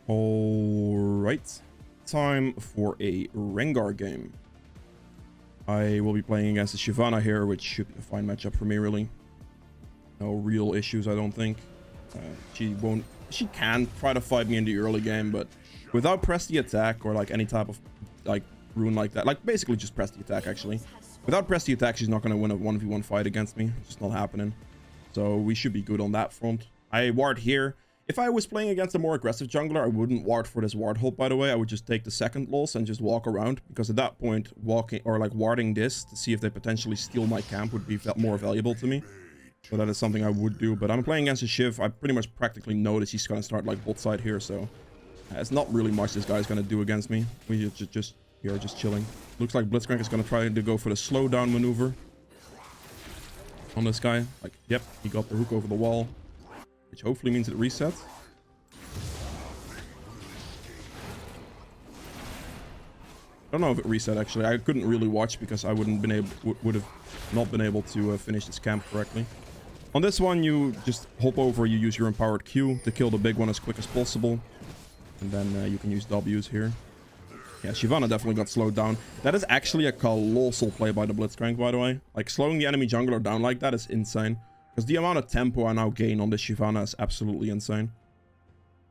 Alright, time for a Rengar game. I will be playing against the Shyvana here, which should be a fine matchup for me, really. No real issues, I don't think. She can try to fight me in the early game, but without press the attack or like any type of like rune like that, like basically just press the attack actually. Without press the attack, she's not going to win a 1v1 fight against me. It's just not happening. So we should be good on that front. I ward here. If I was playing against a more aggressive jungler, I wouldn't ward for this ward hold, by the way. I would just take the second loss and just walk around, because at that point, walking or like warding this to see if they potentially steal my camp would be more valuable to me. So that is something I would do. But I'm playing against a Shiv. I pretty much practically know that she's going to start like bot side here, so it's not really much this guy's going to do against me. We just here, just chilling. Looks like Blitzcrank is going to try to go for the slowdown maneuver on this guy. Like, yep, he got the hook over the wall, which hopefully means it resets. I don't know if it reset actually. I couldn't really watch because I would have not been able to finish this camp correctly. On this one, you just hop over, you use your empowered Q to kill the big one as quick as possible. And then you can use W's here. Yeah, Shyvana definitely got slowed down. That is actually a colossal play by the Blitzcrank, by the way. Like, slowing the enemy jungler down like that is insane. Because the amount of tempo I now gain on this Shyvana is absolutely insane.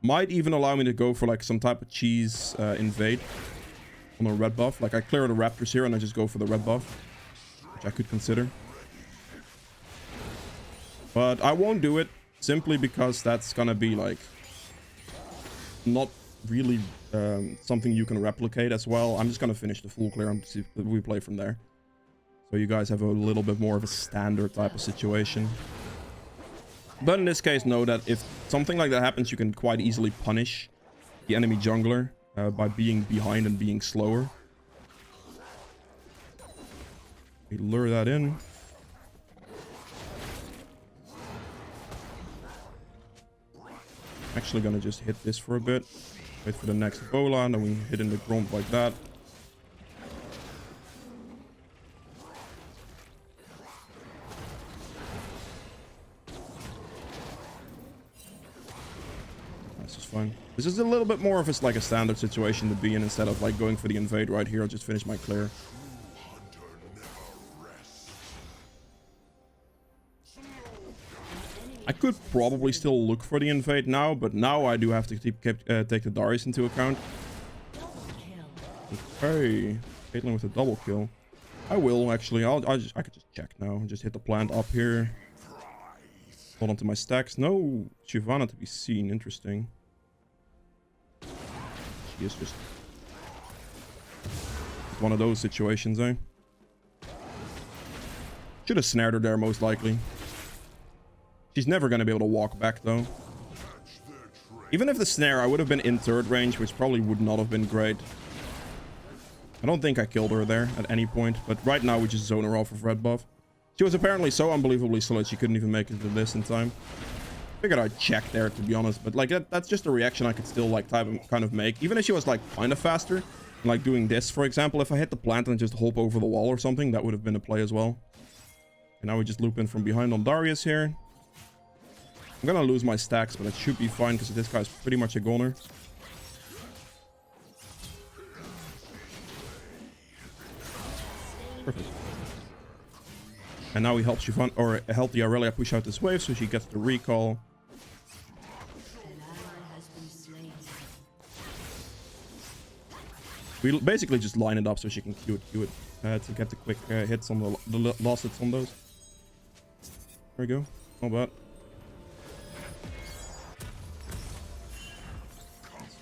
Might even allow me to go for like some type of cheese invade on a red buff. Like, I clear the raptors here and I just go for the red buff, which I could consider. But I won't do it simply because that's gonna be like not really something you can replicate as well. I'm just gonna finish the full clear and see if we play from there, so you guys have a little bit more of a standard type of situation. But in this case, know that if something like that happens, you can quite easily punish the enemy jungler by being behind and being slower. We lure that in. Actually gonna just hit this for a bit. Wait for the next bola, and then we hit in the gromp like that. This is fine. This is a little bit more of a, like a standard situation to be in, instead of like going for the invade right here. I'll just finish my clear. I could probably still look for the invade now, but now I do have to take the Darius into account. Okay, Caitlyn with a double kill. I will actually. I could just check now. Just hit the plant up here. Hold on to my stacks. No Shyvana to be seen. Interesting. She is just one of those situations, eh? Should have snared her there, most likely. She's never going to be able to walk back, though. Even if the snare, I would have been in third range, which probably would not have been great. I don't think I killed her there at any point, but right now we just zone her off of red buff. She was apparently so unbelievably slow that she couldn't even make it to this in time. Figured I'd check there, to be honest, but like that's just a reaction I could still like kind of make. Even if she was like kind of faster, like doing this, for example, if I hit the plant and just hop over the wall or something, that would have been a play as well. And now we just loop in from behind on Darius here. I'm gonna lose my stacks, but it should be fine because this guy's pretty much a goner. Perfect. And now we help Shyvana, or help the Aurelia push out this wave, so she gets the recall. We basically just line it up so she can Q it to get the quick hits on the last hits on those. There we go. Not bad.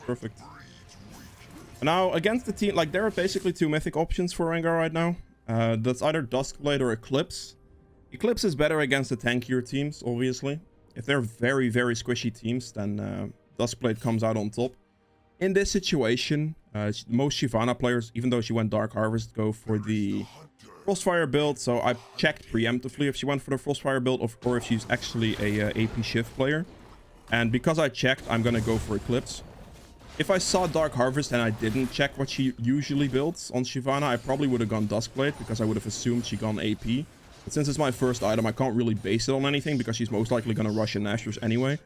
Perfect. Now, against the team, like, there are basically two mythic options for Rengar right now. That's either Duskblade or Eclipse. Eclipse is better against the tankier teams, obviously. If they're very, very squishy teams, then Duskblade comes out on top. In this situation, most Shyvana players, even though she went Dark Harvest, go for the Frostfire build. So I checked preemptively if she went for the Frostfire build or if she's actually a AP Shift player. And because I checked, I'm going to go for Eclipse. If I saw Dark Harvest and I didn't check what she usually builds on Shyvana, I probably would have gone Duskblade because I would have assumed she gone AP. But since it's my first item, I can't really base it on anything because she's most likely going to rush in Nashor's anyway.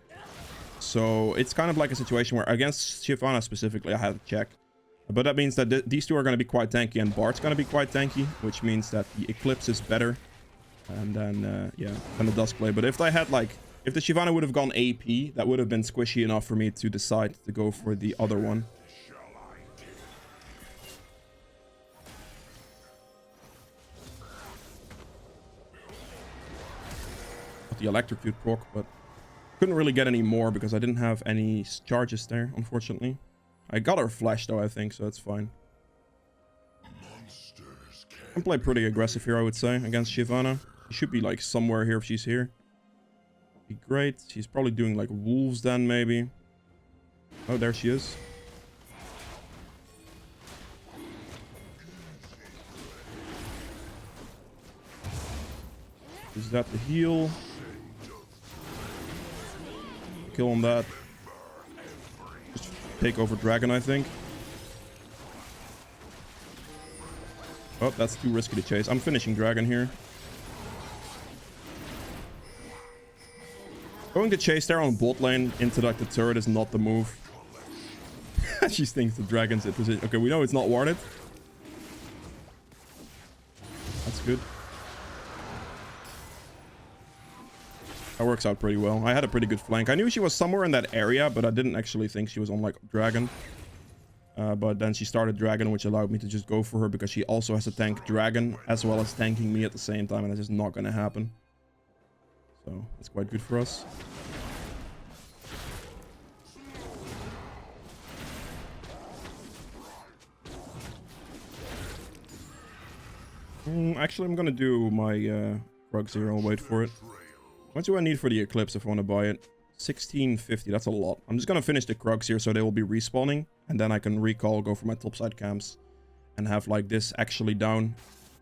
So it's kind of like a situation where against Shyvana specifically, I had to check. But that means that these two are going to be quite tanky, and Bard's going to be quite tanky, which means that the Eclipse is better. And then, yeah, and the Duskblade. But if I had, like, if the Shyvana would have gone AP, that would have been squishy enough for me to decide to go for the other one. The electrocute proc, but couldn't really get any more because I didn't have any charges there, unfortunately. I got her flash though, I think, so that's fine. I can play pretty aggressive here, I would say, against Shyvana. She should be like somewhere here if she's here. Be great. She's probably doing like wolves then, maybe. Oh, there she is. Is that the heal? Kill on that. Just take over dragon, I think. Oh, that's too risky to chase. I'm finishing dragon here. Going to chase there on bot lane into like the turret is not the move. She thinks the dragon's in position. Okay, we know it's not warded. That's good. That works out pretty well. I had a pretty good flank. I knew she was somewhere in that area, but I didn't actually think she was on like dragon. But then she started dragon, which allowed me to just go for her because she also has to tank dragon as well as tanking me at the same time, and that's just not going to happen. So that's quite good for us. Actually, I'm going to do my rugs here. I'll wait for it. What do I need for the Eclipse if I want to buy it? 1650, that's a lot. I'm just going to finish the Krugs here so they will be respawning. And then I can recall, go for my topside camps. And have like this actually down.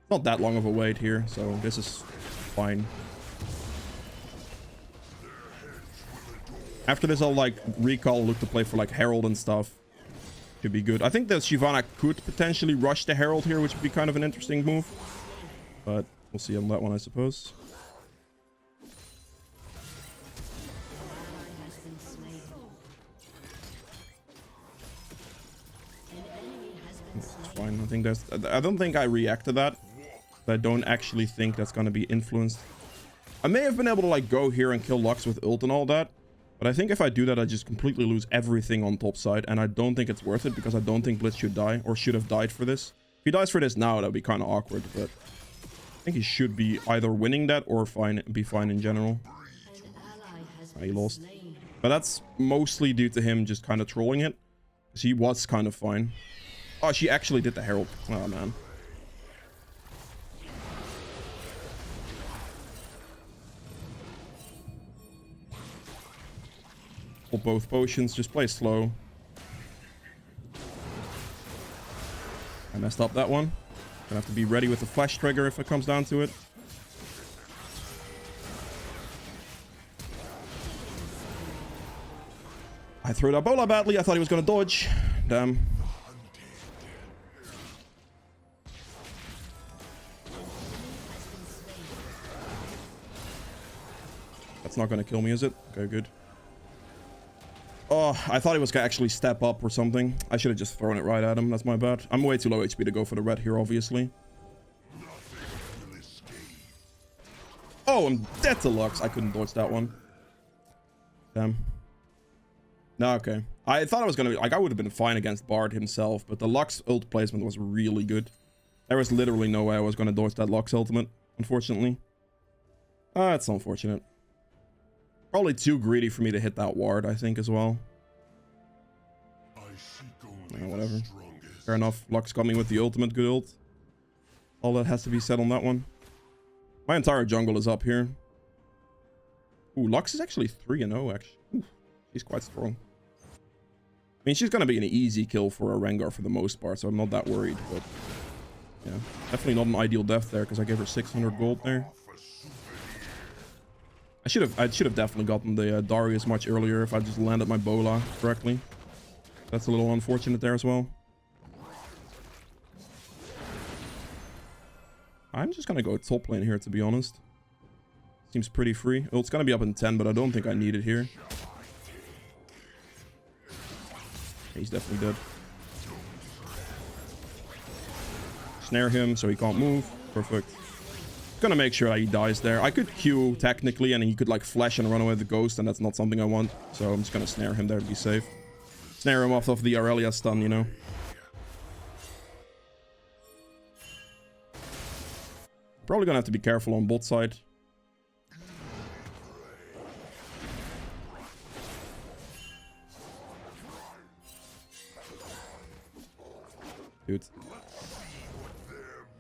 Not that long of a wait here, so this is fine. After this I'll like recall, look to play for like Herald and stuff. Should be good. I think that Shyvana could potentially rush the Herald here, which would be kind of an interesting move. But we'll see on that one, I suppose. Fine. I think that's. I don't think I react to that. But I don't actually think that's going to be influenced. I may have been able to like go here and kill Lux with ult and all that. But I think if I do that, I just completely lose everything on top side. And I don't think it's worth it because I don't think Blitz should die or should have died for this. If he dies for this now, that would be kind of awkward. But I think he should be either winning that or be fine in general. He lost. But that's mostly due to him just kind of trolling it. Because he was kind of fine. Oh, she actually did the Herald. Oh, man. Pull both potions. Just play slow. I messed up that one. Gonna have to be ready with the flash trigger if it comes down to it. I threw that bola badly. I thought he was gonna dodge. Damn. That's not gonna kill me, is it? Okay, good. Oh, I thought he was gonna actually step up or something. I should have just thrown it right at him. That's my bad. I'm way too low HP to go for the red here, obviously. Oh, I'm dead to Lux. I couldn't dodge that one. Damn. No, okay. I thought I was gonna be like, I would have been fine against Bard himself, but the Lux ult placement was really good. There was literally no way I was gonna dodge that Lux ultimate, unfortunately. That's unfortunate. Probably too greedy for me to hit that ward, I think, as well. Whatever. Fair enough. Lux got me with the ultimate. Good ult. All that has to be said on that one. My entire jungle is up here. Ooh, Lux is actually 3-0, actually. Ooh, she's quite strong. I mean, she's going to be an easy kill for a Rengar for the most part, so I'm not that worried. But yeah, definitely not an ideal death there, because I gave her 600 gold there. I should have definitely gotten the Darius much earlier if I just landed my bola correctly. That's a little unfortunate there as well. I'm just gonna go top lane here, to be honest. Seems pretty free. Oh, it's gonna be up in 10, but I don't think I need it here. He's definitely dead. Snare him so he can't move. Perfect. Gonna make sure that he dies there. I could Q technically, and he could like flash and run away with the ghost, and that's not something I want. So I'm just gonna snare him there to be safe. Snare him off of the Aurelia stun, you know. Probably gonna have to be careful on bot side. Dude.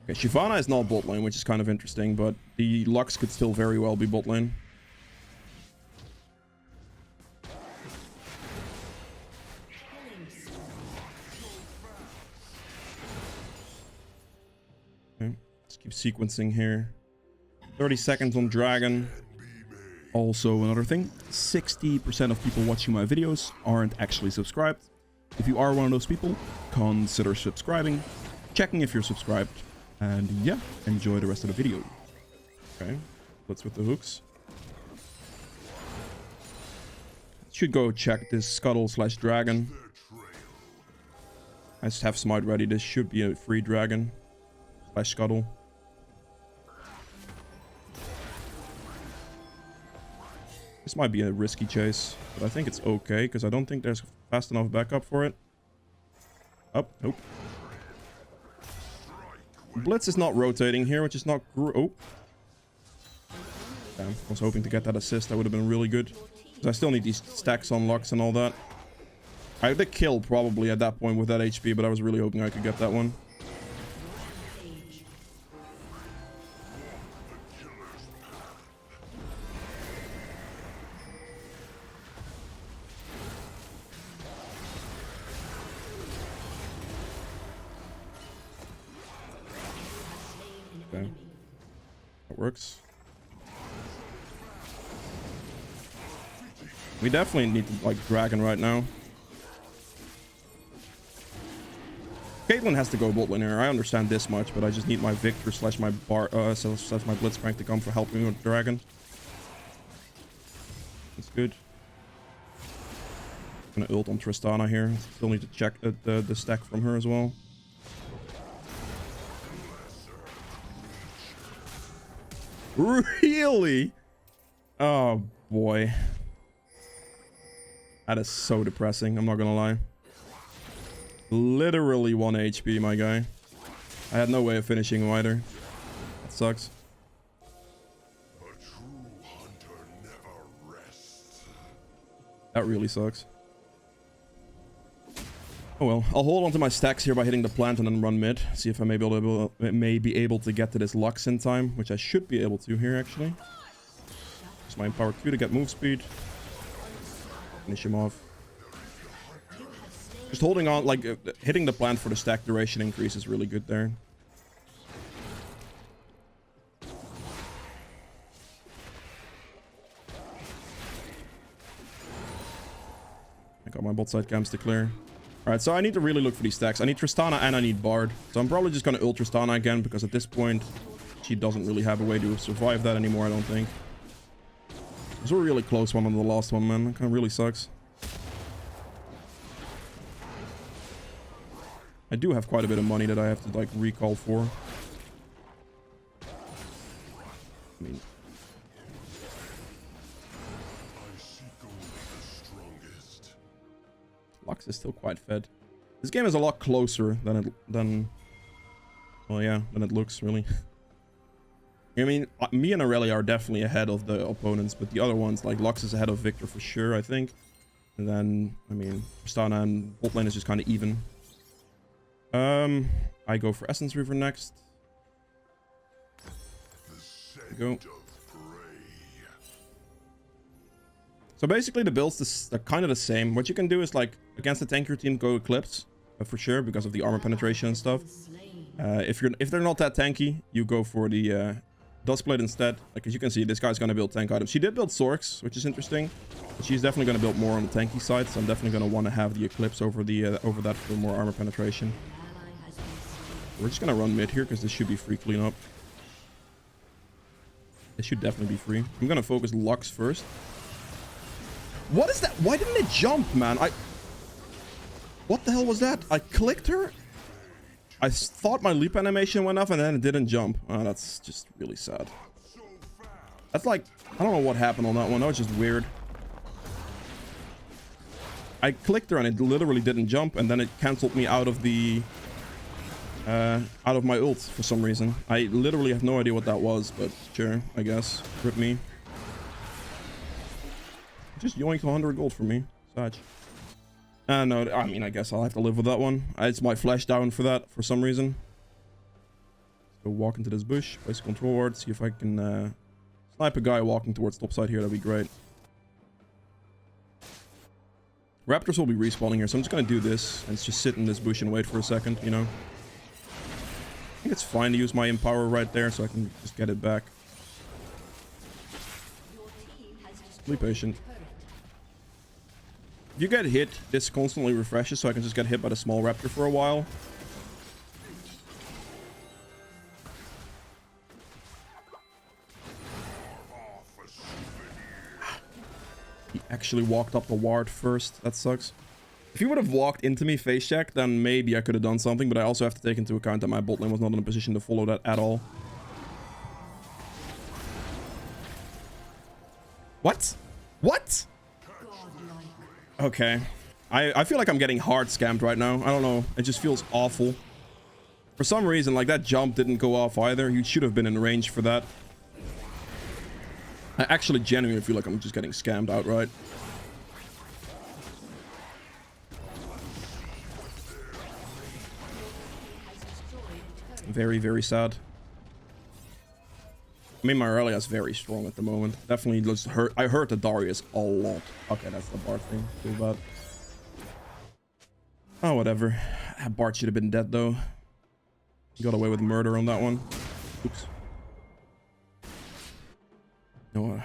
Okay, Shyvana is not bot lane, which is kind of interesting, but the Lux could still very well be bot lane. Okay, let's keep sequencing here. 30 seconds on Dragon. Also, another thing, 60% of people watching my videos aren't actually subscribed. If you are one of those people, consider subscribing, checking if you're subscribed, and yeah, enjoy the rest of the video. Okay, let's with the hooks. Should go check this Scuttle / Dragon. I just have Smite ready. This should be a free Dragon / Scuttle. This might be a risky chase, but I think it's okay, because I don't think there's fast enough backup for it. Oh, nope. Blitz is not rotating here, which is not... Oh. Damn, I was hoping to get that assist. That would have been really good. Because I still need these stacks on Lux and all that. I had the kill probably at that point with that HP, but I was really hoping I could get that one. Okay. That works. We definitely need to like Dragon right now. Caitlyn has to go bot lane here. I understand this much, but I just need my Victor / my bar / my Blitzcrank to come for helping me with Dragon. That's good. I'm gonna ult on Tristana here. Still need to check the stack from her as well. Really? Oh boy. That is so depressing, I'm not gonna lie. Literally 1 HP, my guy. I had no way of finishing him either. That sucks. A true hunter never rests. That really sucks. Oh well, I'll hold on to my stacks here by hitting the plant and then run mid. See if I may be able to get to this Lux in time, which I should be able to here actually. Use my Empower Q to get move speed. Finish him off. Just holding on, like hitting the plant for the stack duration increase is really good there. I got my bot side camps to clear. Alright, so I need to really look for these stacks. I need Tristana and I need Bard. So I'm probably just going to ult Tristana again, because at this point, she doesn't really have a way to survive that anymore, I don't think. It was a really close one on the last one, man. That kind of really sucks. I do have quite a bit of money that I have to, like, recall for. I mean... Lux is still quite fed. This game is a lot closer than it looks, really. I mean, me and Aurelia are definitely ahead of the opponents, but the other ones, like Lux is ahead of Victor for sure, I think. And then, I mean, Tristana and bot lane is just kind of even. I go for Essence Reaver next. There we go. So basically the builds are kind of the same. What you can do is like against the tankier team go Eclipse for sure because of the armor penetration and stuff. If they're not that tanky, you go for the Duskblade instead. Like as you can see, this guy's gonna build tank items. She did build Sorks, which is interesting, but she's definitely gonna build more on the tanky side. So I'm definitely gonna want to have the Eclipse over that for more armor penetration. We're just gonna run mid here because this should be free cleanup. This should definitely be free. I'm gonna focus Lux first. What is that? Why didn't it jump, man? What the hell was that? I clicked her? I thought my leap animation went off and then it didn't jump. Oh, that's just really sad. That's like, I don't know what happened on that one. That was just weird. I clicked her and it literally didn't jump, and then it canceled me out of the out of my ult for some reason. I literally have no idea what that was, but sure, I guess. Rip me. Just yoinked 100 gold for me. Such. No, I mean, I guess I'll have to live with that one. It's my flash down for that for some reason. So walk into this bush, place a control ward, see if I can snipe a guy walking towards top side here. That'd be great. Raptors will be respawning here, so I'm just gonna do this and just sit in this bush and wait for a second, you know. I think it's fine to use my empower right there so I can just get it back. Be patient. If you get hit, this constantly refreshes, so I can just get hit by the small raptor for a while. He actually walked up the ward first. That sucks. If he would have walked into me face check, then maybe I could have done something, but I also have to take into account that my bot lane was not in a position to follow that at all. What? What? Okay. I feel like I'm getting hard scammed right now. I don't know. It just feels awful. For some reason, like, that jump didn't go off either. You should have been in range for that. I actually genuinely feel like I'm just getting scammed outright. Very, very sad. I mean, my Aurelia is very strong at the moment. Definitely just hurt. I hurt the Darius a lot. Okay, that's the Bard thing. Too bad. Oh, whatever. That Bard should have been dead, though. Got away with murder on that one. Oops. No,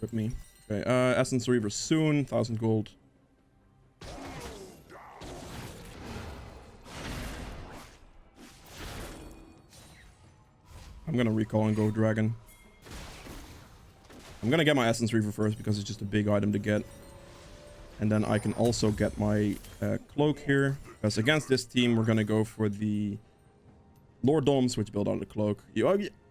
rip me. Okay, Essence Reaver soon. 1,000 gold. I'm gonna recall and go Dragon. I'm gonna get my Essence Reaver first because it's just a big item to get. And then I can also get my cloak here. Because against this team, we're gonna go for the Lord Doms, which build out the cloak.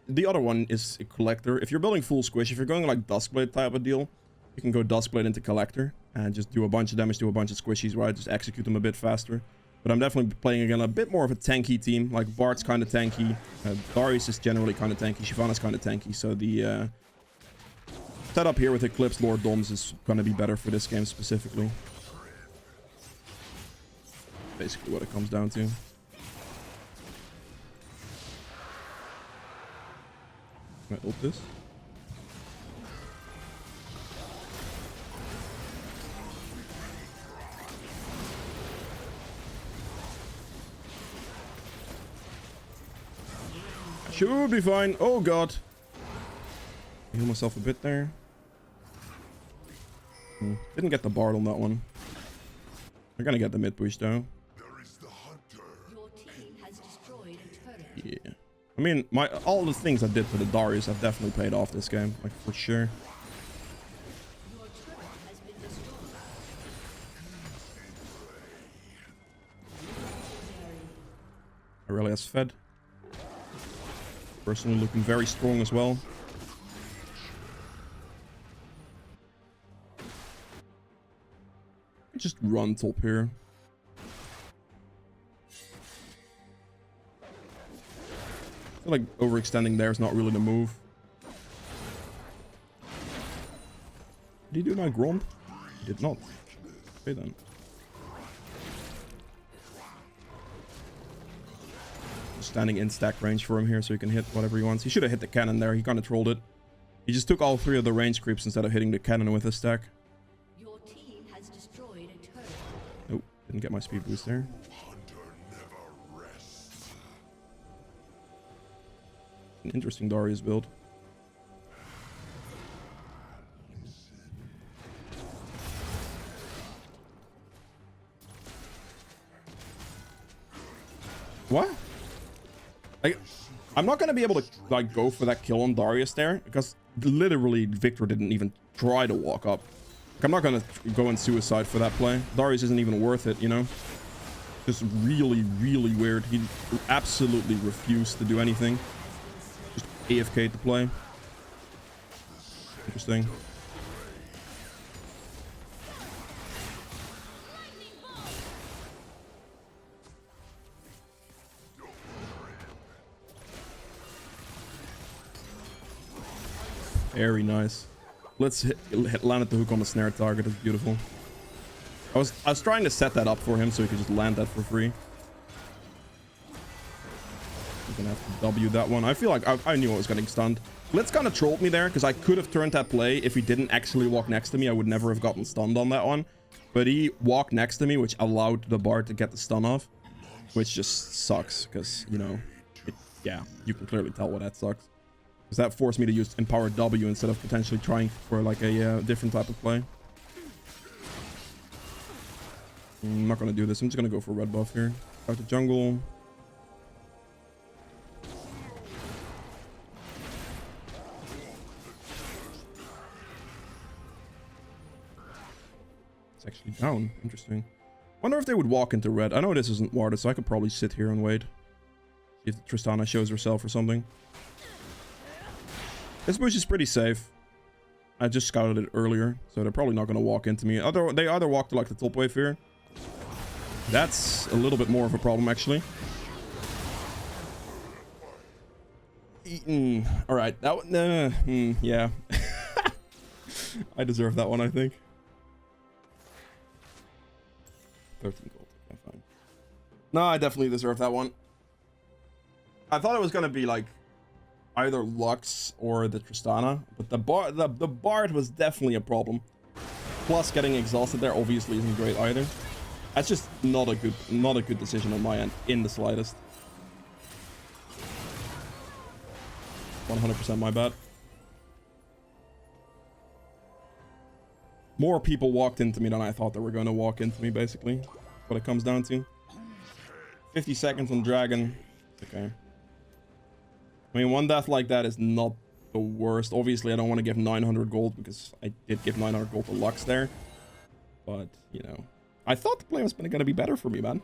The other one is a collector. If you're building full squish, if you're going like Duskblade type of deal, you can go Duskblade into collector and just do a bunch of damage to a bunch of squishies, right? Just execute them a bit faster. But I'm definitely playing again a bit more of a tanky team. Like Bard's kind of tanky. Darius is generally kind of tanky. Shyvana's kind of tanky. So the setup here with Eclipse Lord Doms is going to be better for this game specifically. Basically what it comes down to. Can I ult this? Should be fine. Oh god. Heal myself a bit there. Didn't get the Bard on that one. I'm gonna get the mid push though. Your team has destroyed a turret. Yeah. I mean, all the things I did for the Darius have definitely paid off this game, like for sure. Your turret has been destroyed. Aurelia's fed. Personally looking very strong as well. Just run top here. I feel like overextending there is not really the move. Did he do my Gromp? He did not. Okay then. Standing in stack range for him here so he can hit whatever he wants. He should have hit the cannon there. He kind of trolled it. He just took all 3 of the range creeps instead of hitting the cannon with his stack. Your team has destroyed a turret. Nope. Didn't get my speed boost there. An interesting Darius build. What? I'm not going to be able to like go for that kill on Darius there because literally Victor didn't even try to walk up. Like, I'm not going to go in suicide for that play. Darius isn't even worth it, you know? Just really, really weird. He absolutely refused to do anything. Just AFK to play. Interesting. Very nice. Let's land at the hook on the snare target. It's beautiful. I was trying to set that up for him so he could just land that for free. We're gonna have to W that one. I feel like I knew I was getting stunned. Blitz kind of trolled me there because I could have turned that play. If he didn't actually walk next to me, I would never have gotten stunned on that one. But he walked next to me, which allowed the bard to get the stun off, which just sucks because, you know, yeah, you can clearly tell why that sucks. Because that forced me to use Empower W instead of potentially trying for like a different type of play. I'm not going to do this. I'm just going to go for red buff here. Out the jungle. It's actually down. Interesting. Wonder if they would walk into red. I know this isn't warded, so I could probably sit here and wait. See if Tristana shows herself or something. This bush is pretty safe. I just scouted it earlier, so they're probably not going to walk into me. They either walk to like the top wave here. That's a little bit more of a problem, actually. All right, that one. Yeah, I deserve that one, I think. 13 gold. Okay, fine. No, I definitely deserve that one. I thought it was gonna be like either Lux or the Tristana, but the Bard was definitely a problem. Plus, getting exhausted there obviously isn't great either. That's just not a good decision on my end in the slightest. 100% my bad. More people walked into me than I thought they were going to walk into me, basically. What it comes down to. 50 seconds on Dragon. Okay. I mean, one death like that is not the worst. Obviously, I don't want to give 900 gold because I did give 900 gold to Lux there. But, you know. I thought the play was going to be better for me, man.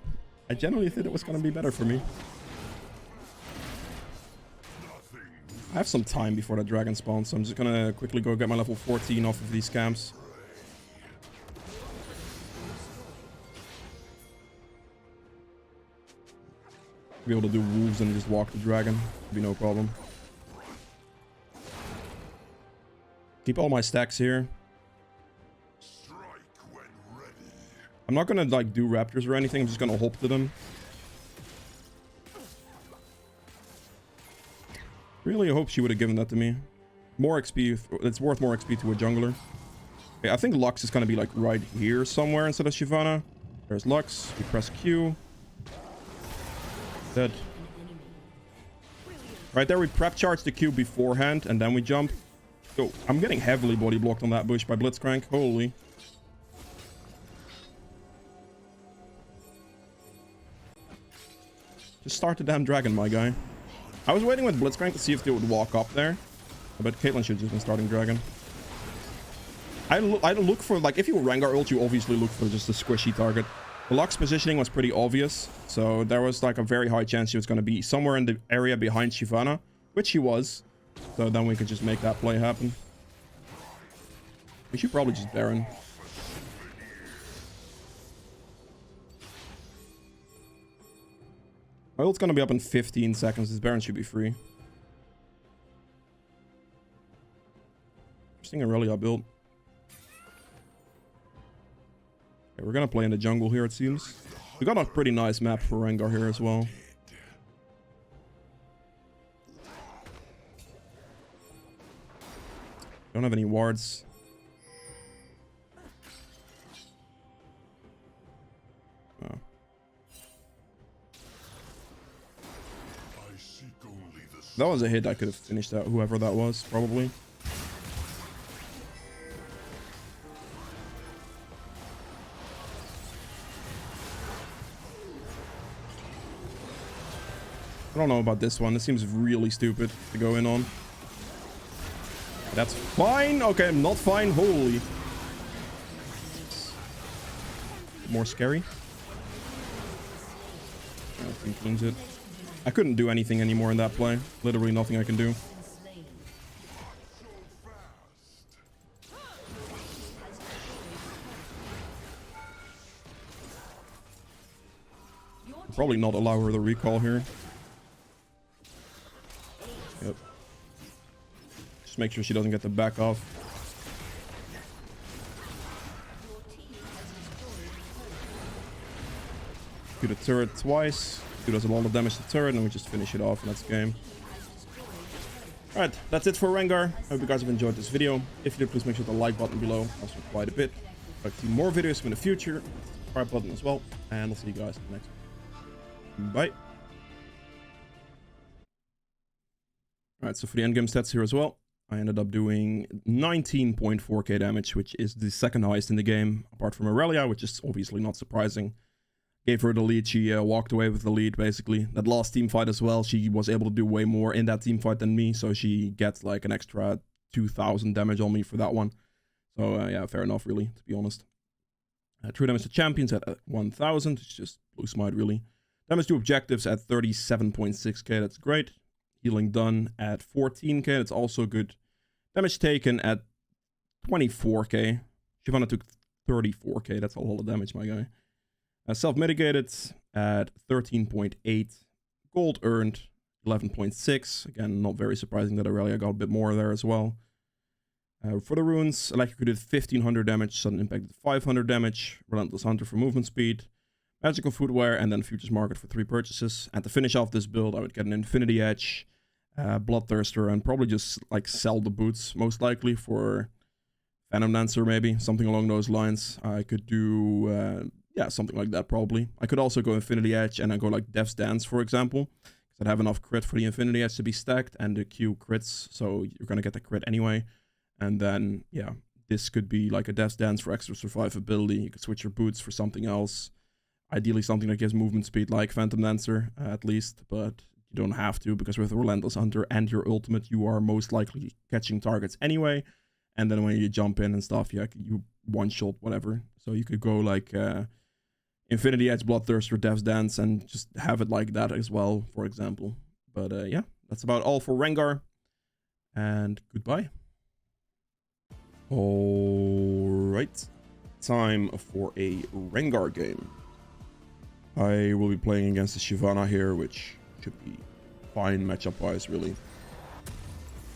I genuinely thought it was going to be better for me. I have some time before the dragon spawns, so I'm just going to quickly go get my level 14 off of these camps. Be able to do wolves and just walk the dragon. Be no problem. Keep all my stacks here. I'm not gonna like do raptors or anything. I'm just gonna hope to them. Really hope she would have given that to me. More XP. It's worth more XP to a jungler. Okay, I think Lux is gonna be like right here somewhere instead of Shyvana. There's Lux. We press Q. Dead. Right there, we prep charge the Q beforehand, and then we jump. So I'm getting heavily body blocked on that bush by Blitzcrank. Holy. Just start the damn dragon, my guy. I was waiting with Blitzcrank to see if they would walk up there. But Caitlyn should have just been starting dragon. I look for, like, if you Rengar ult, you obviously look for just a squishy target. The Lux positioning was pretty obvious. So there was, like, a very high chance she was going to be somewhere in the area behind Shyvana. Which she was. So then we could just make that play happen. We should probably just Baron. My ult's gonna be up in 15 seconds. This Baron should be free. Interesting Aurelia build. Okay, we're gonna play in the jungle here, it seems. We got a pretty nice map for Rengar here as well. Don't have any wards. Oh. That was a hit. I could have finished out whoever that was, probably. I don't know about this one. This seems really stupid to go in on. That's fine. Okay, I'm not fine. Holy. More scary. Team cleans it. I couldn't do anything anymore in that play. Literally nothing I can do. Probably not allow her to recall here. Yep. Just make sure she doesn't get the back off. Do the turret twice. Do does a lot of damage to the turret, and we just finish it off, and that's game. Alright, that's it for Rengar. I hope you guys have enjoyed this video. If you did, please make sure to like button below. Also quite a bit. I'd like to see more videos in the future. Subscribe button as well. And I'll see you guys in the next one. Bye. Alright, so for the endgame stats here as well, I ended up doing 19.4k damage, which is the second highest in the game, apart from Aurelia, which is obviously not surprising. Gave her the lead, she walked away with the lead, basically. That last team fight as well, she was able to do way more in that team fight than me, so she gets like an extra 2,000 damage on me for that one. So yeah, fair enough, really, to be honest. True damage to champions at 1,000, it's just blue smite, really. Damage to objectives at 37.6k, that's great. Healing done at 14k, that's also good. Damage taken at 24k. Shyvana took 34k, that's a lot of damage, my guy. Self-mitigated at 13.8. Gold earned 11.6. Again, not very surprising that Aurelia got a bit more there as well. For the runes, Electrocuted 1500 damage, Sudden Impact 500 damage, Relentless Hunter for movement speed, Magical Footwear, and then Futures Market for 3 purchases. And to finish off this build, I would get an Infinity Edge, Bloodthirster, and probably just like sell the boots, most likely, for Phantom Dancer maybe, something along those lines. I could do, yeah, something like that probably. I could also go Infinity Edge and then go like Death's Dance, for example, because I'd have enough crit for the Infinity Edge to be stacked, and the Q crits, so you're gonna get the crit anyway. And then, yeah, this could be like a Death's Dance for extra survivability. You could switch your boots for something else. Ideally something that gives movement speed like Phantom Dancer, at least. But you don't have to, because with Relentless Hunter and your ultimate, you are most likely catching targets anyway. And then when you jump in and stuff, yeah, you one-shot whatever. So you could go like Infinity Edge, Bloodthirster, Death's Dance, and just have it like that as well, for example. But yeah, that's about all for Rengar. And goodbye. Alright, time for a Rengar game. I will be playing against the Shyvana here, which should be fine matchup-wise, really.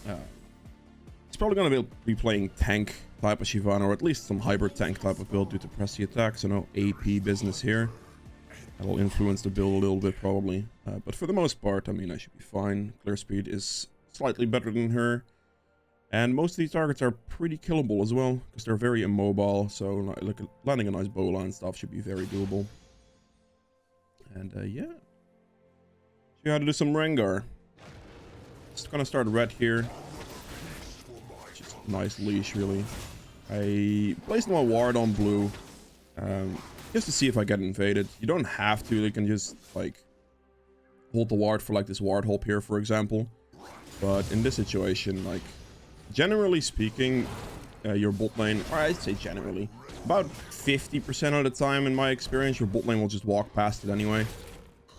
He's probably going to be playing tank type of Shyvana, or at least some hybrid tank type of build due to pressy attacks, so no AP business here. That will influence the build a little bit, probably. But for the most part, I mean, I should be fine. Clear speed is slightly better than her. And most of these targets are pretty killable as well, because they're very immobile, so like landing a nice bow line stuff should be very doable. And yeah, show you how to do some Rengar. Just gonna start red here. Just a nice leash, really. I placed my ward on blue, just to see if I get invaded. You don't have to, you can just like hold the ward for like this ward hop here, for example. But in this situation, like, generally speaking, your bot lane, or I'd say generally, about 50% of the time in my experience, your bot lane will just walk past it anyway.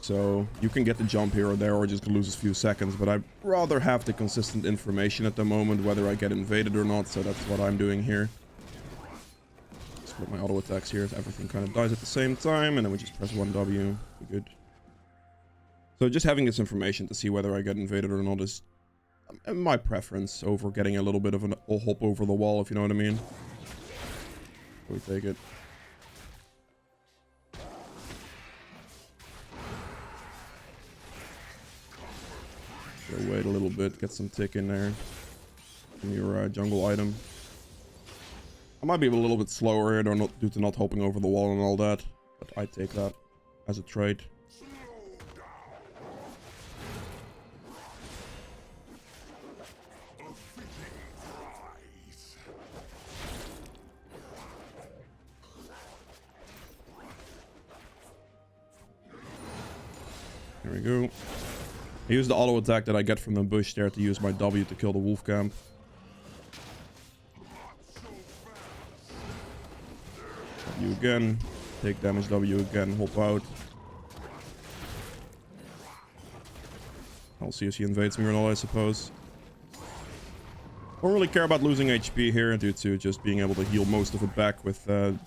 So you can get the jump here or there, or just lose a few seconds, but I'd rather have the consistent information at the moment, whether I get invaded or not, so that's what I'm doing here. Split my auto attacks here, so everything kind of dies at the same time, and then we just press 1W, we're good. So just having this information to see whether I get invaded or not is my preference over getting a little bit of a hop over the wall, if you know what I mean. We take it. So wait a little bit, get some tick in there. Give me your jungle item. I might be a little bit slower here, due to not hopping over the wall and all that, but I take that as a trade. There we go. I use the auto attack that I get from the bush there to use my W to kill the wolf camp. W again. Take damage, W again, hop out. I'll see if she invades me or not, I suppose. Don't really care about losing HP here due to just being able to heal most of it back with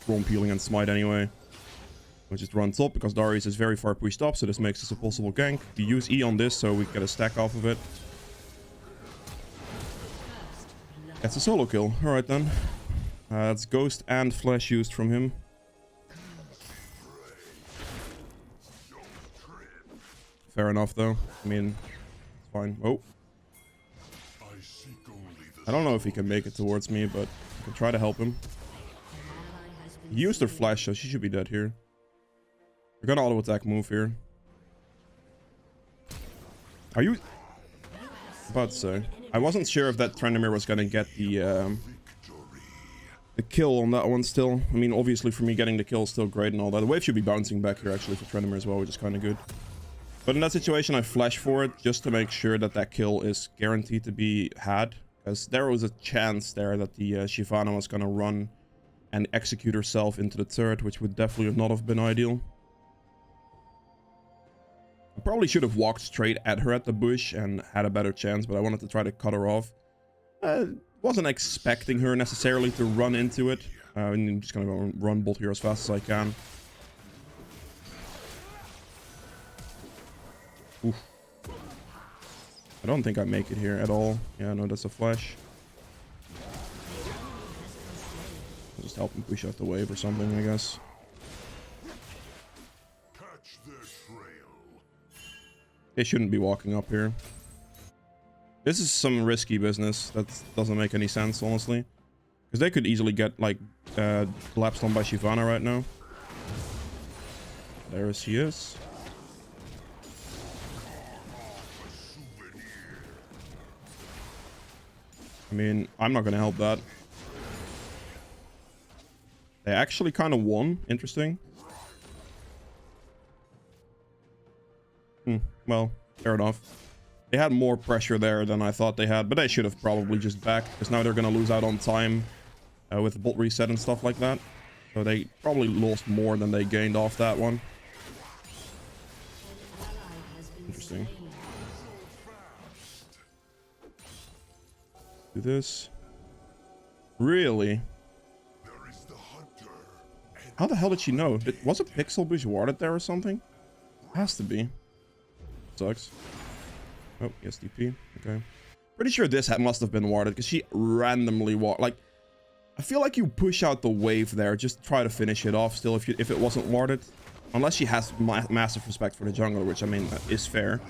Thorn Peeling and Smite anyway. We'll just run top because Darius is very far pushed up, so this makes this a possible gank. We use E on this so we get a stack off of it. That's a solo kill. Alright then. That's Ghost and Flash used from him. Fair enough though. I mean, it's fine. Oh. I don't know if he can make it towards me, but I can try to help him. He used her flash, so she should be dead here. We're gonna auto attack move here. Are you... About to say. I wasn't sure if that Trendemir was gonna get the kill on that one still. I mean, obviously for me getting the kill is still great and all that. The wave should be bouncing back here actually for Trendemir as well, which is kind of good. But in that situation, I flash for it just to make sure that that kill is guaranteed to be had. Because there was a chance there that the Shyvana was gonna run and execute herself into the turret, which would definitely not have been ideal. I probably should have walked straight at her at the bush and had a better chance, but I wanted to try to cut her off. Wasn't expecting her necessarily to run into it. I'm just gonna go run bot here as fast as I can. Oof. I don't think I make it here at all. Yeah, no, that's a flash. I'll just help him push out the wave or something, I guess. They shouldn't be walking up here. This is some risky business. That doesn't make any sense, honestly. Because they could easily get, like, collapsed on by Shyvana right now. There she is. I mean, I'm not going to help that. They actually kind of won. Interesting. Well, fair enough. They had more pressure there than I thought they had, but they should have probably just backed, because now they're going to lose out on time with the bot reset and stuff like that. So they probably lost more than they gained off that one. Interesting. Do this. Really? How the hell did she know? Was a pixel bush warded there or something? Has to be. Sucks. Oh, yes, DP. Okay. Pretty sure this must have been warded because she randomly like, I feel like you push out the wave there, just try to finish it off still if it wasn't warded. Unless she has massive respect for the jungler, which I mean is fair.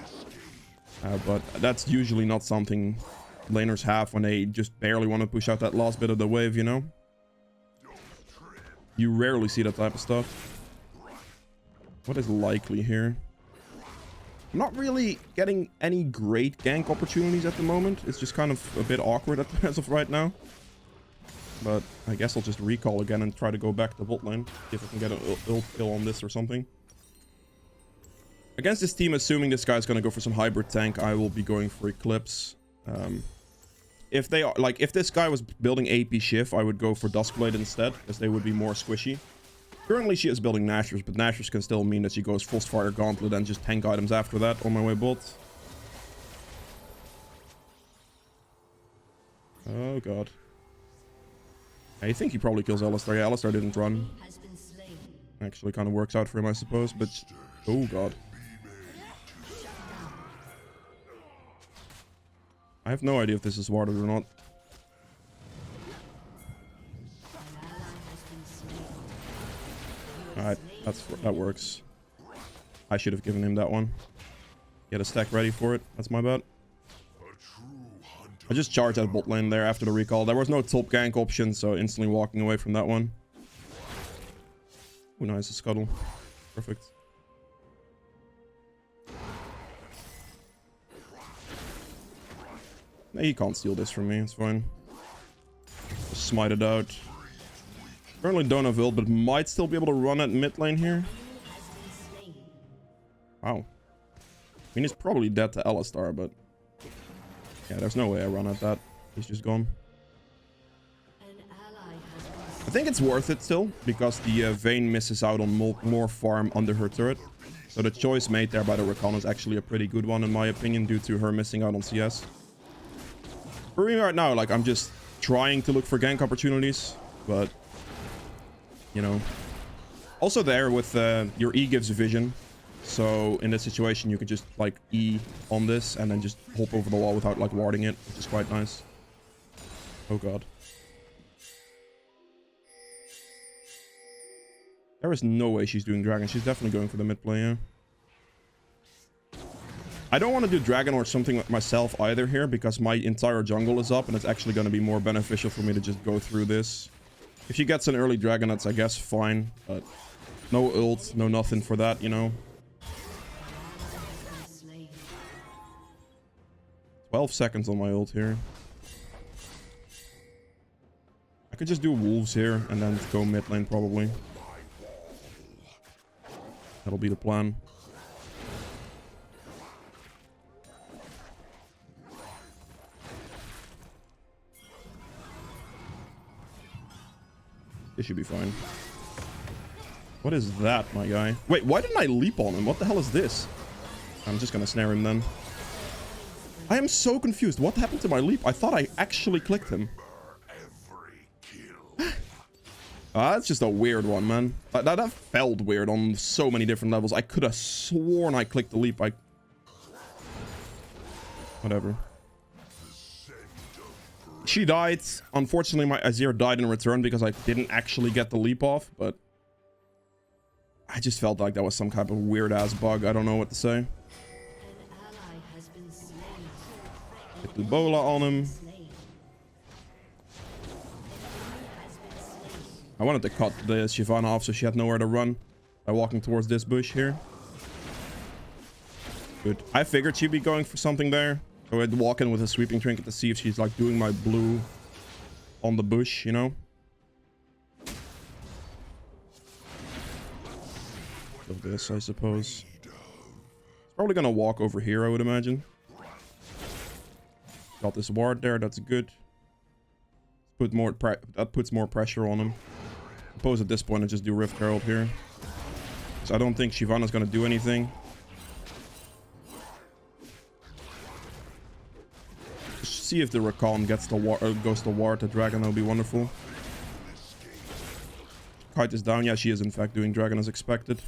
But that's usually not something laners have when they just barely want to push out that last bit of the wave, you know? You rarely see that type of stuff. What is likely here? I'm not really getting any great gank opportunities at the moment. It's just kind of a bit awkward as of right now. But I guess I'll just recall again and try to go back to bot lane. See if I can get an ult kill on this or something. Against this team, assuming this guy's going to go for some hybrid tank, I will be going for Eclipse. If they are, like, if this guy was building AP Shiv, I would go for Duskblade instead, because they would be more squishy. Currently, she is building Nashers, but Nashers can still mean that she goes Frostfire Gauntlet and just tank items after that on my way bot. Oh god. I think he probably kills Alistar. Yeah, Alistar didn't run. Actually kind of works out for him, I suppose, but... Oh god. I have no idea if this is warded or not. Alright, that works. I should have given him that one. Get a stack ready for it. That's my bad. I just charged at bot lane there after the recall. There was no top gank option, so instantly walking away from that one. Oh, nice, a scuttle. Perfect. He can't steal this from me, it's fine. Just smite it out. Currently don't have ult, but might still be able to run at mid lane here. Wow. I mean, he's probably dead to Alistar, but... Yeah, there's no way I run at that. He's just gone. I think it's worth it still, because the Vayne misses out on more farm under her turret. So the choice made there by the Rakan is actually a pretty good one in my opinion, due to her missing out on CS. For me right now, like, I'm just trying to look for gank opportunities, but you know, also there with your E gives vision, so in this situation you could just like E on this and then just hop over the wall without like warding it, which is quite nice. Oh god, there is no way she's doing dragon. She's definitely going for the mid play. Yeah, I don't want to do dragon or something myself either here, because my entire jungle is up and it's actually going to be more beneficial for me to just go through this. If she gets an early dragon, that's I guess fine, but no ult, no nothing for that, you know. 12 seconds on my ult here. I could just do wolves here and then go mid lane probably. That'll be the plan. This should be fine. What is that, my guy? Wait, why didn't I leap on him? What the hell is this? I'm just gonna snare him then. I am so confused. What happened to my leap? I thought I actually clicked him. That's just a weird one, man. That felt weird on so many different levels. I could have sworn I clicked the leap. Whatever. She died. Unfortunately, my Azir died in return because I didn't actually get the leap off, but I just felt like that was some kind of weird-ass bug. I don't know what to say. Hit the bola on him. I wanted to cut the Shyvana off so she had nowhere to run by walking towards this bush here. Good. I figured she'd be going for something there. So I'd walk in with a sweeping trinket to see if she's like doing my blue on the bush, you know? So this, I suppose. It's probably gonna walk over here, I would imagine. Got this ward there, that's good. That puts more pressure on him. I suppose at this point I just do Rift Herald here. So I don't think Shyvana's gonna do anything. See if the Rakan gets the war, goes to war to dragon. That would be wonderful. Kite is down. Yeah, she is in fact doing dragon as expected.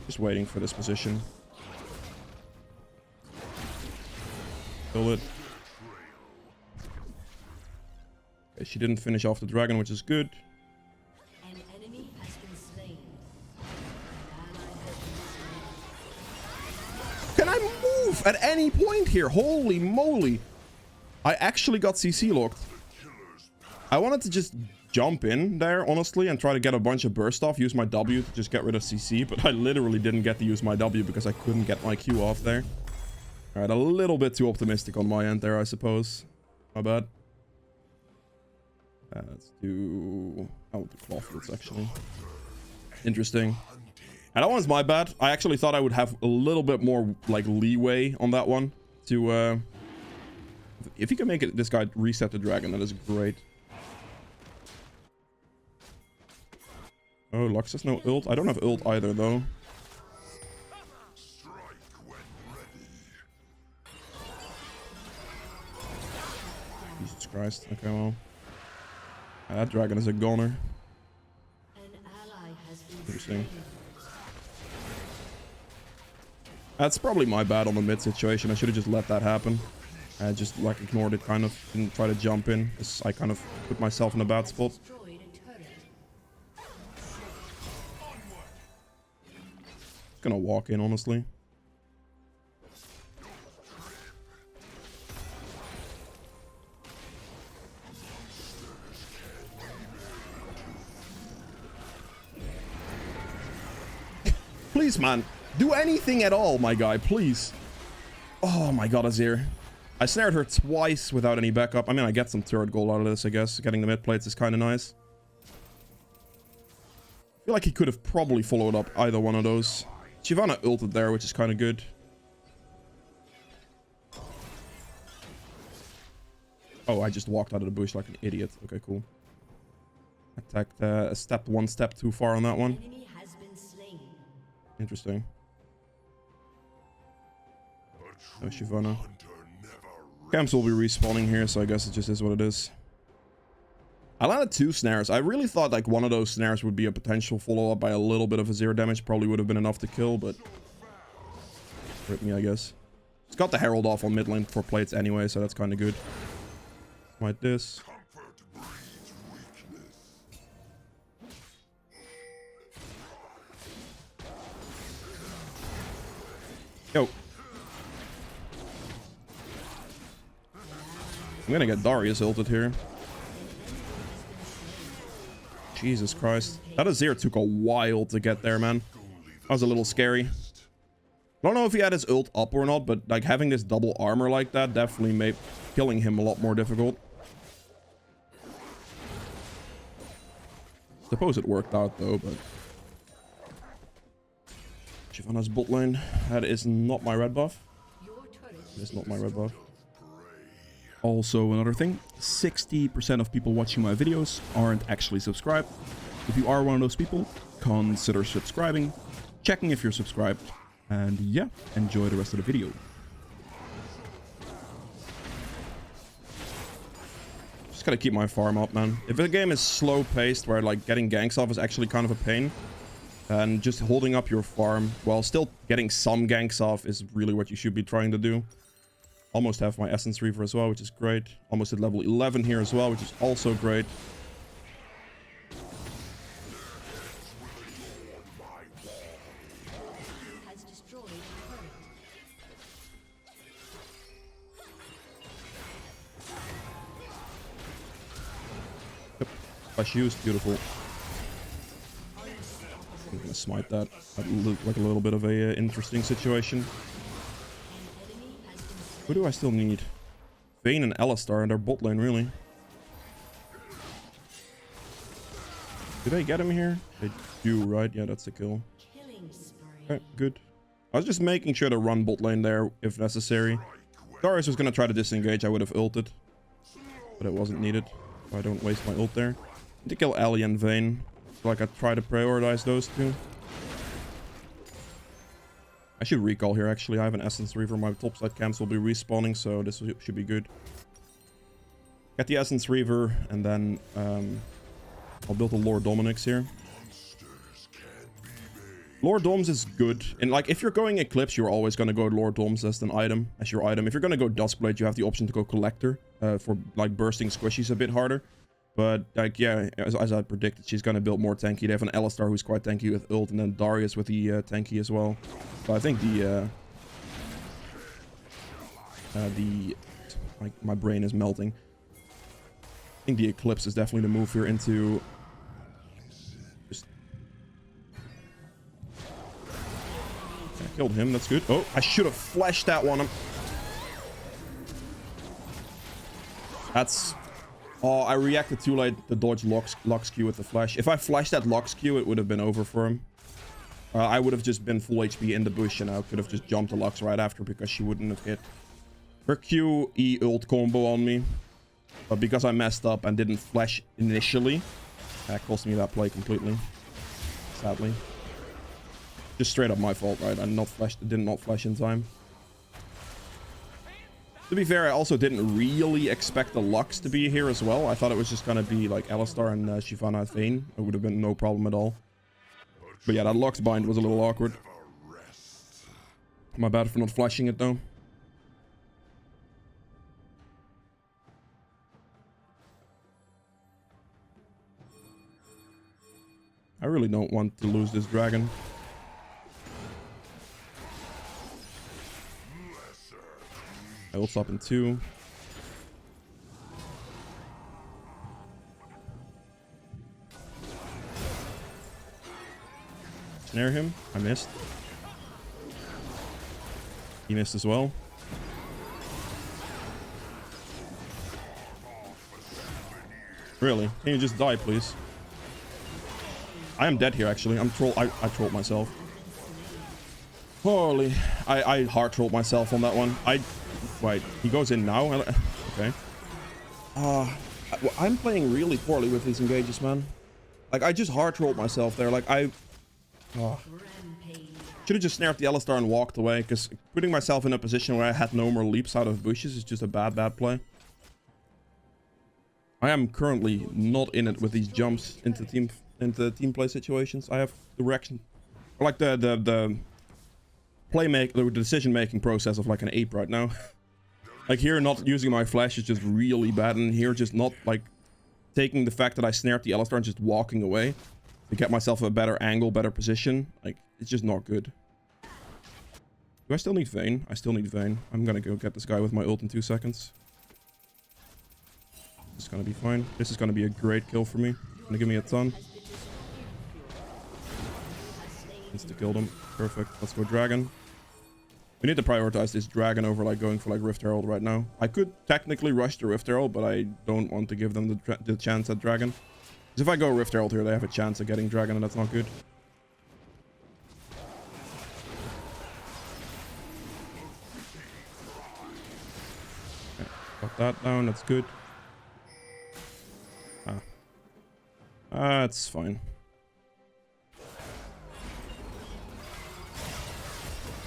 Just waiting for this position. Kill it. Okay, she didn't finish off the dragon, which is good. Can I move at any point here? Holy moly. I actually got CC locked. I wanted to just jump in there, honestly, and try to get a bunch of burst off, use my W to just get rid of CC, but I literally didn't get to use my W because I couldn't get my Q off there. Alright, a little bit too optimistic on my end there, I suppose. My bad. Let's do... Oh, the clawfoots, actually. Interesting. And that one's my bad. I actually thought I would have a little bit more, like, leeway on that one. To, if you can make it, this guy reset the dragon, that is great. Oh, Lux has no ult. I don't have ult either, though. Jesus Christ. Okay, well. That dragon is a goner. Interesting. That's probably my bad on the mid situation. I should have just let that happen. I just like ignored it, kind of. Didn't try to jump in, because I kind of put myself in a bad spot. Just gonna walk in, honestly. Please, man. Do anything at all, my guy, please. Oh my god, Azir. I snared her twice without any backup. I mean, I get some turret gold out of this, I guess. Getting the mid plates is kind of nice. I feel like he could have probably followed up either one of those. Shyvana ulted there, which is kind of good. Oh, I just walked out of the bush like an idiot. Okay, cool. Attacked one step too far on that one. Enemy has been slain. Interesting. Oh, Shyvana. Camps will be respawning here, so I guess it just is what it is. I landed 2 snares. I really thought like one of those snares would be a potential follow-up by a little bit of a 0 damage. Probably would have been enough to kill, but... hurt me, I guess. It's got the Herald off on mid lane for plates anyway, so that's kind of good. Like this. Yo. I'm gonna get Darius ulted here. Jesus Christ. That Azir took a while to get there, man. That was a little scary. I don't know if he had his ult up or not, but like having this double armor like that definitely made killing him a lot more difficult. Suppose it worked out though, but... Shyvana's bot lane. That is not my red buff. It's not my red buff. Also, another thing, 60% of people watching my videos aren't actually subscribed. If you are one of those people, consider subscribing, checking if you're subscribed, and yeah, enjoy the rest of the video. Just gotta keep my farm up, man. If the game is slow paced, where like getting ganks off is actually kind of a pain, and just holding up your farm while still getting some ganks off is really what you should be trying to do. Almost have my Essence Reaver as well, which is great. Almost at level 11 here as well, which is also great. Has destroyed Yep. Flash used, beautiful. I'm gonna smite that. That looked like a little bit of a interesting situation. Who do I still need? Vayne and Alistar in their bot lane, really. Did I get him here? They do, right? Yeah, that's a kill. Okay, good. I was just making sure to run bot lane there if necessary. Darius was gonna try to disengage, I would have ulted. But it wasn't needed. So I don't waste my ult there. Need to kill Ali and Vayne. Like I try to prioritize those two. I should recall here, actually. I have an Essence Reaver. My topside camps will be respawning, so this should be good. Get the Essence Reaver, and then I'll build a Lord Dominix here. Lord Doms is good. And like, if you're going Eclipse, you're always going to go Lord Doms as your item. If you're going to go Duskblade, you have the option to go Collector for like bursting squishies a bit harder. But like, yeah, as I predicted, she's going to build more tanky. They have an Alistar who's quite tanky with ult, and then Darius with the tanky as well. So I think like my brain is melting. I think the Eclipse is definitely the move here into just... I killed him, that's good. Oh, I should have flashed that one. That's... Oh, I reacted too late to dodge lock skew with the flash. If I flashed that lock skew, it would have been over for him. I would have just been full HP in the bush, and I could have just jumped the Lux right after because she wouldn't have hit. Her Q E ult combo on me. But because I messed up and didn't flash initially, that cost me that play completely. Sadly. Just straight up my fault, right? I did not flash in time. To be fair, I also didn't really expect the Lux to be here as well. I thought it was just gonna be like Alistar and Shyvana Vayne. It would have been no problem at all. But yeah, that Lux bind was a little awkward. My bad for not flashing it though. I really don't want to lose this dragon. I will stop in 2. Snare him. I missed. He missed as well. Really? Can you just die, please? I am dead here, actually. I trolled myself. Holy. I hard trolled myself on that one. Wait, he goes in now? Okay. I'm playing really poorly with these engages, man. Like, I just hard rolled myself there. Like, I should have just snared the Alistar and walked away, because putting myself in a position where I had no more leaps out of bushes is just a bad play. I am currently not in it with these jumps into team play situations. I have direction, like the decision making process of like an ape right now. Like here, not using my flash is just really bad, and here just not like taking the fact that I snared the Alistar and just walking away to get myself a better angle, better position. Like, it's just not good. Do I still need Vayne? I still need Vayne. I'm gonna go get this guy with my ult in 2 seconds. It's gonna be fine. This is gonna be a great kill for me. Gonna give me a ton. Needs to kill them. Perfect. Let's go dragon. We need to prioritize this dragon over like going for like Rift Herald right now. I could technically rush the Rift Herald, but I don't want to give them the chance at dragon. Because if I go Rift Herald here, they have a chance of getting dragon, and that's not good. Okay, got that down. That's good. That's fine.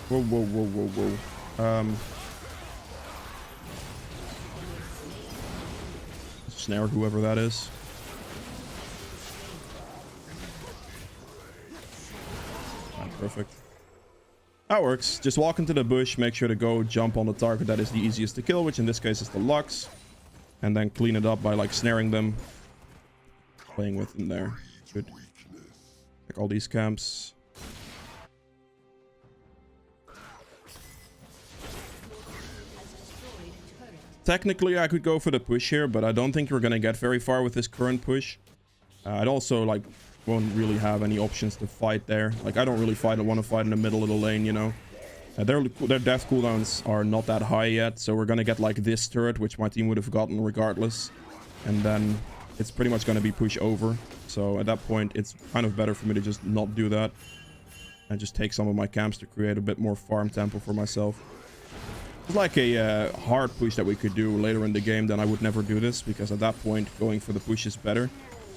Whoa. Snare whoever that is. Perfect. That works. Just walk into the bush, make sure to go jump on the target that is the easiest to kill, which in this case is the Lux. And then clean it up by like snaring them. Playing with them there. Good. Check all these camps. Technically, I could go for the push here, but I don't think we're gonna get very far with this current push. I'd also like won't really have any options to fight there. Like, I don't really want to fight in the middle of the lane, you know. Their death cooldowns are not that high yet, so we're gonna get like this turret, which my team would have gotten regardless, and then it's pretty much gonna be push over. So at that point, it's kind of better for me to just not do that and just take some of my camps to create a bit more farm tempo for myself. It's like a hard push that we could do later in the game, then I would never do this, because at that point going for the push is better.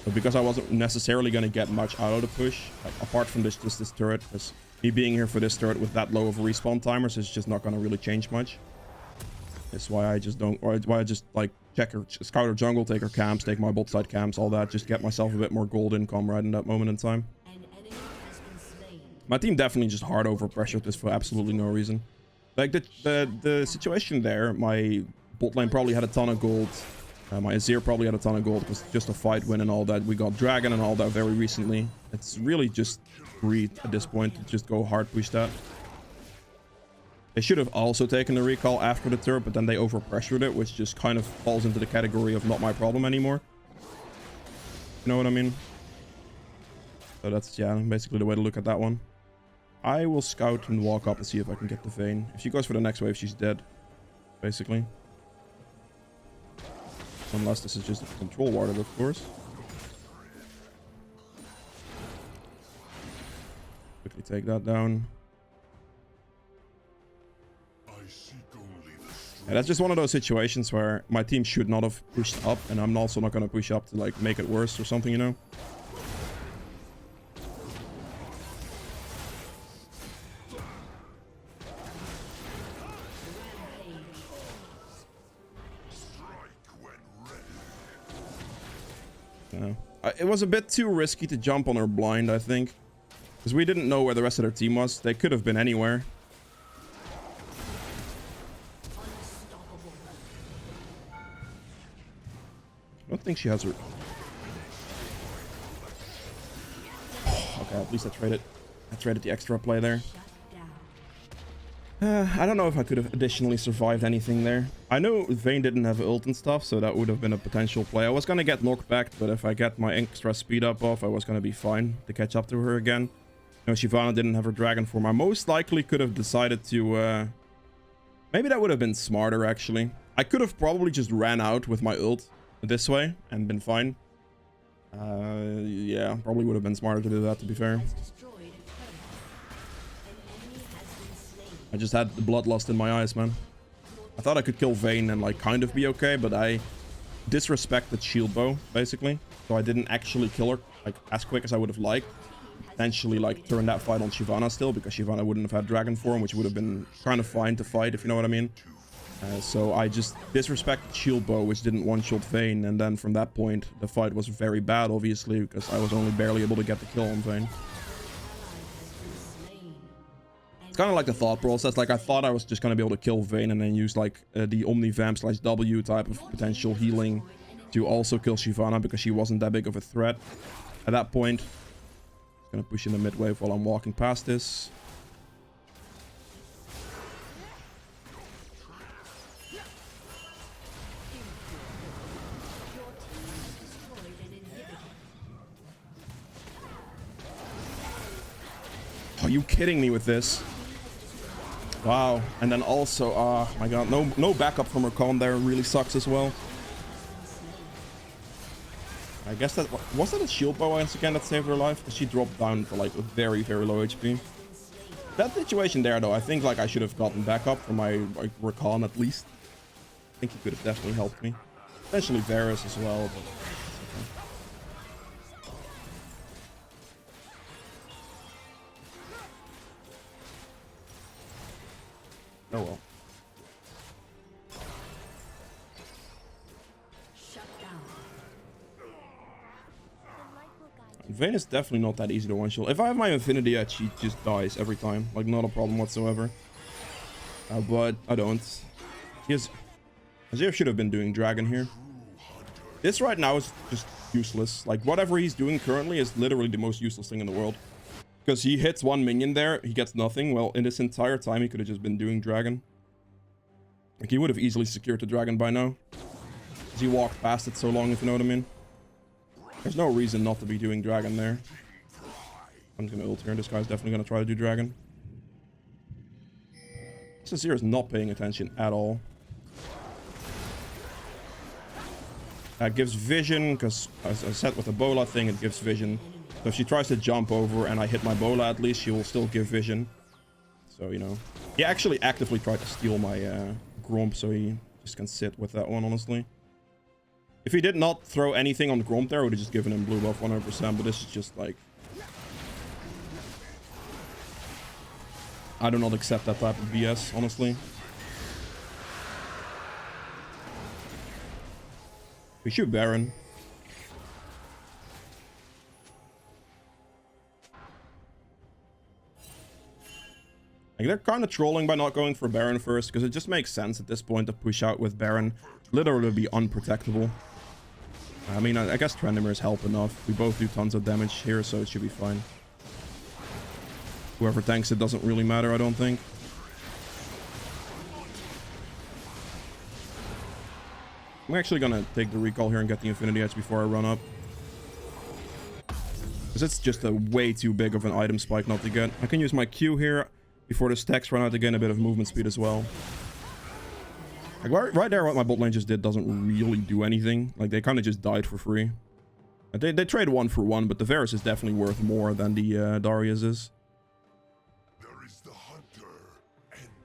But because I wasn't necessarily going to get much out of the push, like, apart from just this turret, because me being here for this turret with that low of respawn timers is just not going to really change much. That's why I just don't, or why I just like check her, scout her jungle, take her camps, take my bot side camps, all that, just get myself a bit more gold income right in that moment in time. My team definitely just hard over pressured this for absolutely no reason. Like the situation there, my bot lane probably had a ton of gold. My Azir probably had a ton of gold because just a fight win and all that. We got dragon and all that very recently. It's really just greed at this point to just go hard push that. They should have also taken the recall after the turret, but then they overpressured it, which just kind of falls into the category of not my problem anymore. You know what I mean? So that's, yeah, basically the way to look at that one. I will scout and walk up and see if I can get the Vayne. If she goes for the next wave, she's dead, basically. Unless this is just a control ward, of course. Quickly take that down. Yeah, that's just one of those situations where my team should not have pushed up, and I'm also not going to push up to like make it worse or something, you know? It was a bit too risky to jump on her blind, I think. Because we didn't know where the rest of their team was. They could have been anywhere. I don't think she has her... Okay, at least I traded the extra play there. I don't know if I could have additionally survived anything there. I know Vayne didn't have ult and stuff, so that would have been a potential play. I was going to get knocked back, but if I get my extra speed up off, I was going to be fine to catch up to her again. You know, Shyvana didn't have her dragon form. I most likely could have decided to... Maybe that would have been smarter, actually. I could have probably just ran out with my ult this way and been fine. Yeah, probably would have been smarter to do that, to be fair. I just had the bloodlust in my eyes, man. I thought I could kill Vayne and like kind of be okay, but I disrespected shield bow, basically. So I didn't actually kill her like as quick as I would have liked. Potentially like turn that fight on Shyvana still, because Shyvana wouldn't have had dragon form, which would have been kind of fine to fight, if you know what I mean. So I just disrespected shield bow, which didn't one-shot Vayne, and then from that point the fight was very bad, obviously, because I was only barely able to get the kill on Vayne. It's kind of like the thought process. Like, I thought I was just going to be able to kill Vayne and then use like the Omni-Vamp / W type of potential healing to also kill Shyvana, because she wasn't that big of a threat at that point. Gonna push in the mid wave while I'm walking past this. Are you kidding me with this? Wow. And then also, oh my god, no backup from her con there really sucks as well. I guess that was that a shield bow once again that saved her life, because she dropped down for like a very low HP. That situation there though, I think like I should have gotten backup from my like Rakan at least. I think he could have definitely helped me. Potentially Varus as well, but oh well. Vayne is definitely not that easy to one-shot. If I have my Infinity Edge, she just dies every time. Like, not a problem whatsoever. But I don't. Azir should have been doing Dragon here. This right now is just useless. Like, whatever he's doing currently is literally the most useless thing in the world. Because he hits one minion there, he gets nothing. Well, in this entire time, he could have just been doing Dragon. Like, he would have easily secured the Dragon by now. Because he walked past it so long, if you know what I mean. There's no reason not to be doing Dragon there. I'm just gonna ult here. This guy's definitely gonna try to do Dragon. This Azir is not paying attention at all. That gives vision, because as I said with the Bola thing, it gives vision. So if she tries to jump over and I hit my Bola, at least she will still give vision. So, you know. He actually actively tried to steal my Gromp, so he just can sit with that one, honestly. If he did not throw anything on Gromp there, I would have just given him blue buff 100%, but this is just like... I do not accept that type of BS, honestly. We shoot Baron. Like, they're kind of trolling by not going for Baron first, because it just makes sense at this point to push out with Baron. Literally be unprotectable. I mean, I guess Trendimir's help enough. We both do tons of damage here, so it should be fine. Whoever tanks it doesn't really matter, I don't think. I'm actually gonna take the recall here and get the Infinity Edge before I run up. Because it's just a way too big of an item spike not to get. I can use my Q here before the stacks run out to gain a bit of movement speed as well. Like right there, what my bot lane just did doesn't really do anything. Like, they kind of just died for free. They trade 1 for 1, but the Varus is definitely worth more than the Darius is.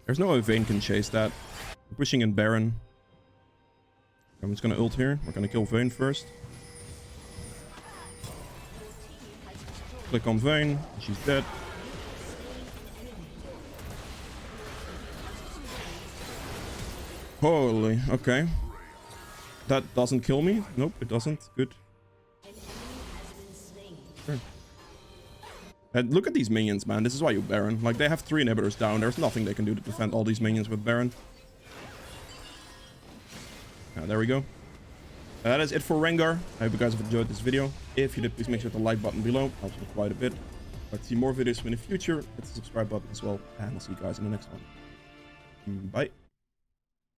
There's no way Vayne can chase that. We're pushing in Baron. I'm just gonna ult here. We're gonna kill Vayne first. Click on Vayne. She's dead. Holy, okay. That doesn't kill me? Nope, it doesn't. Good. Sure. And look at these minions, man. This is why you Baron. Like, they have 3 inhibitors down. There's nothing they can do to defend all these minions with Baron. There we go. That is it for Rengar. I hope you guys have enjoyed this video. If you did, please make sure to like button below. Helps me quite a bit. If you'd like to see more videos in the future, hit the subscribe button as well. And I'll see you guys in the next one. Bye.